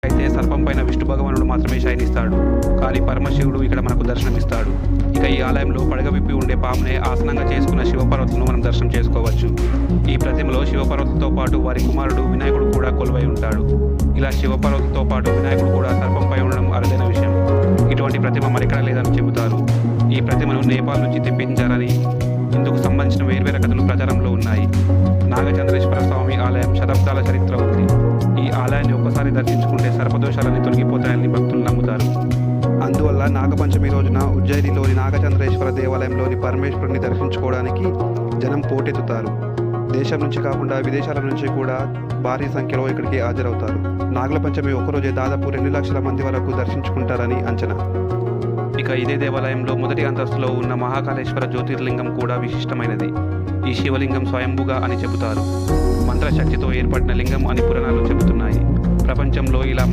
అయితే సర్పం పైన విష్ణు భగవానుడు మాత్రమే శయనిస్తాడు. కానీ పరమశివుడు ఇక్కడ మనకు దర్శనమిస్తాడు. ఇక ఈ ఆలయంలో పడగ విప్పి ఉండే పామునే ఆసనంగా చేసుకున్న శివపార్వతులను మనం దర్శనం చేసుకోవచ్చు. ఈ ప్రతిమలో శివపార్వతులతో పాటు వారి కుమారుడు వినాయకుడు కూడా కొలువై ఉంటాడు. ఇలా శివపార్వతులతో పాటు వినాయకుడు కూడా సర్పంపై ఉండడం అరుదైన విషయం. ఇటువంటి ప్రతిమ మరెక్కడ లేదని చెబుతారు. ఈ ప్రతిమను నేపాల్ నుంచి తెప్పించారని ఇందుకు సంబంధించిన వేర్వేరు కథలు ప్రచారంలో ఉన్నాయి. నాగచంద్రేశ్వర స్వామి ఆలయం శతాబ్దాల చరిత్ర ఉంది. ఈ ఆలయాన్ని ఒక్కసారి దర్శించుకుంటే సర్పదోషాలన్నీ తొలగిపోతాయని భక్తులు నమ్ముతారు. అందువల్ల నాగపంచమి రోజున ఉజ్జయినిలోని నాగచంద్రేశ్వర దేవాలయంలోని పరమేశ్వరుని దర్శించుకోవడానికి జనం పోటెత్తుతారు. దేశం నుంచి కాకుండా విదేశాల నుంచి కూడా భారీ సంఖ్యలో ఇక్కడికి హాజరవుతారు. నాగుల పంచమి ఒకరోజే దాదాపు 2 లక్షల మంది వరకు దర్శించుకుంటారని అంచనా. ఇక ఇదే దేవాలయంలో మొదటి అంతస్తులో ఉన్న మహాకాళేశ్వర జ్యోతిర్లింగం కూడా విశిష్టమైనది. ఈ శివలింగం స్వయంభుగా అని చెబుతారు. మంత్రశక్తితో ఏర్పడిన లింగం అని పురాణాలు చెబుతున్నాయి. ప్రపంచంలో ఇలా